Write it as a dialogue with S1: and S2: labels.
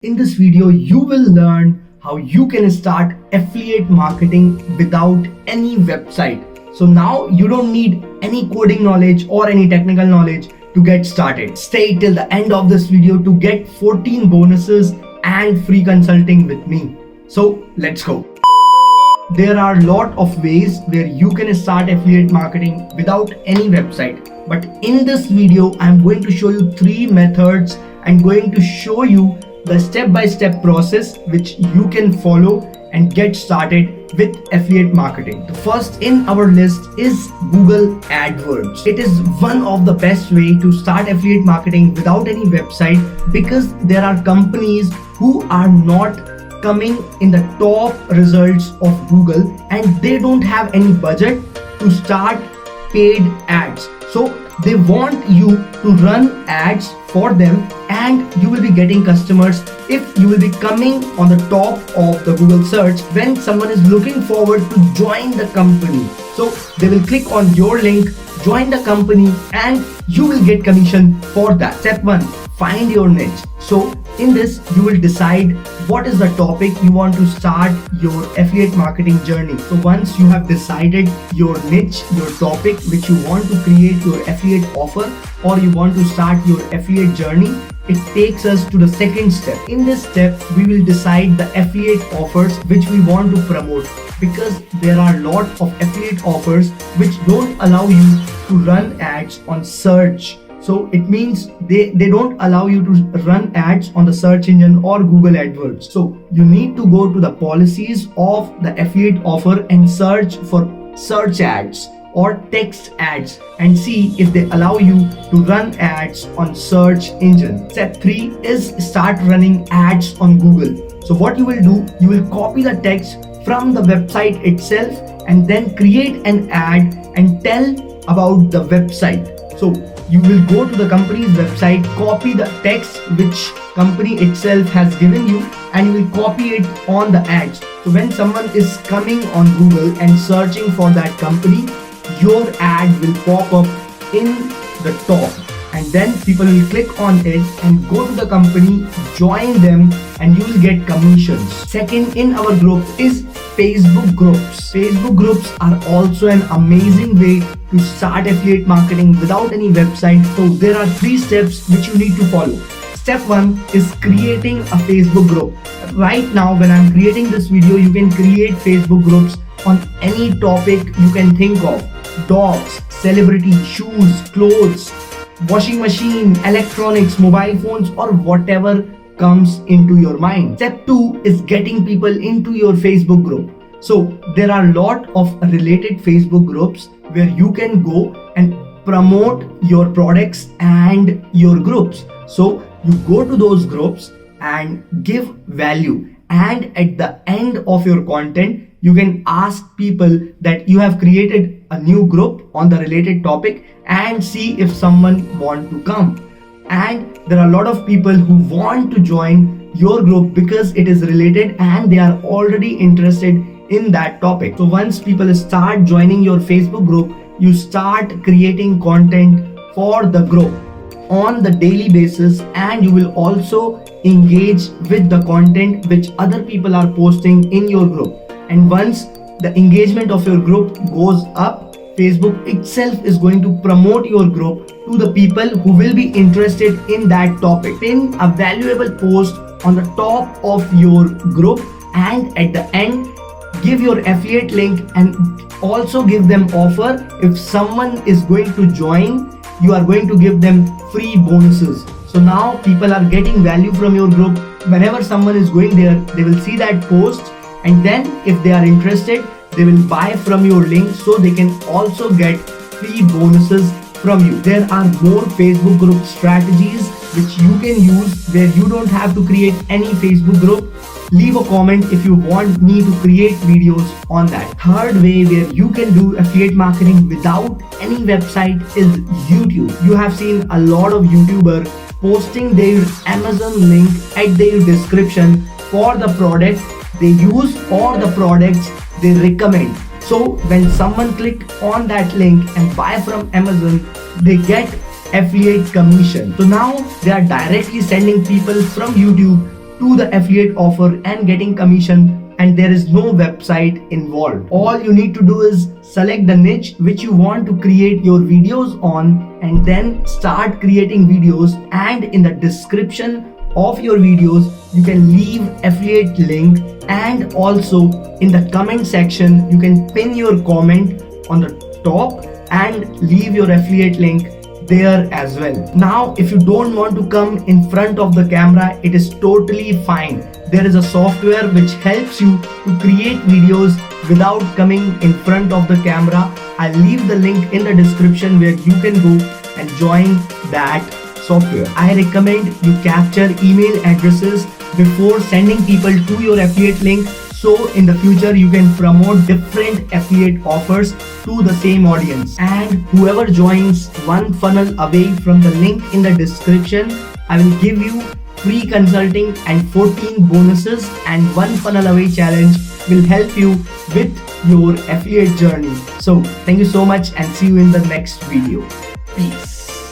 S1: In this video, you will learn how you can start affiliate marketing without any website. So now you don't need any coding knowledge or any technical knowledge to get started. Stay till the end of this video to get 14 bonuses and free consulting with me. So let's go. There are a lot of ways where you can start affiliate marketing without any website. But in this video, I'm going to show you 3 methods. I'm going to show you the step-by-step process which you can follow and get started with affiliate marketing. The first in our list is Google AdWords. It is one of the best way to start affiliate marketing without any website, because there are companies who are not coming in the top results of Google and they don't have any budget to start paid ads. So they want you to run ads for them and you will be getting customers if you will be coming on the top of the Google search when someone is looking forward to join the company. So they will click on your link, join the company, and you will get commission for that. Step 1, find your niche. So in this, you will decide what is the topic you want to start your affiliate marketing journey. So once you have decided your niche, your topic which you want to create your affiliate offer or you want to start your affiliate journey, it takes us to the second step. In this step, we will decide the affiliate offers which we want to promote, because there are a lot of affiliate offers which don't allow you to run ads on search. So it means they don't allow you to run ads on the search engine or Google AdWords. So you need to go to the policies of the affiliate offer and search for search ads or text ads and see if they allow you to run ads on search engine. Step 3 is start running ads on Google. So what you will do, you will copy the text from the website itself and then create an ad and tell about the website. So you will go to the company's website, copy the text which company itself has given you, and you will copy it on the ads. So when someone is coming on Google and searching for that company, your ad will pop up in the top, and then people will click on it and go to the company, join them, and you will get commissions. Second in our group is Facebook groups. Facebook groups are also an amazing way to start affiliate marketing without any website. So there are 3 steps which you need to follow. Step 1 is creating a Facebook group. Right now when I'm creating this video, you can create Facebook groups on any topic you can think of. Dogs, celebrity, shoes, clothes, washing machine, electronics, mobile phones, or whatever comes into your mind. Step 2 is getting people into your Facebook group. So there are a lot of related Facebook groups where you can go and promote your products and your groups. So you go to those groups and give value, and at the end of your content you can ask people that you have created a new group on the related topic and see if someone want to come. And there are a lot of people who want to join your group because it is related and they are already interested in that topic. So once people start joining your Facebook group, you start creating content for the group on the daily basis, and you will also engage with the content which other people are posting in your group. And once the engagement of your group goes up, Facebook itself is going to promote your group to the people who will be interested in that topic. Pin a valuable post on the top of your group, and at the end give your affiliate link and also give them offer. If someone is going to join, you are going to give them free bonuses. So now people are getting value from your group. Whenever someone is going there, they will see that post, and then if they are interested, they will buy from your link so they can also get free bonuses from you. There are more Facebook group strategies which you can use where you don't have to create any Facebook group. Leave a comment if you want me to create videos on that. Third way where you can do affiliate marketing without any website is YouTube. You have seen a lot of YouTubers posting their Amazon link at their description for the product they use or the products they recommend. So when someone click on that link and buy from Amazon, they get affiliate commission. So now they are directly sending people from YouTube to the affiliate offer and getting commission, and there is no website involved. All you need to do is select the niche which you want to create your videos on, and then start creating videos, and in the description of your videos you can leave affiliate link, and also in the comment section you can pin your comment on the top and leave your affiliate link there as well. Now if you don't want to come in front of the camera, it is totally fine. There is a software which helps you to create videos without coming in front of the camera. I'll leave the link in the description where you can go and join that software. I recommend you capture email addresses before sending people to your affiliate link, so in the future you can promote different affiliate offers to the same audience. And whoever joins one funnel away from the link in the description, I will give you free consulting and 14 bonuses, and one funnel away challenge will help you with your affiliate journey. So thank you so much and see you in the next video. Peace.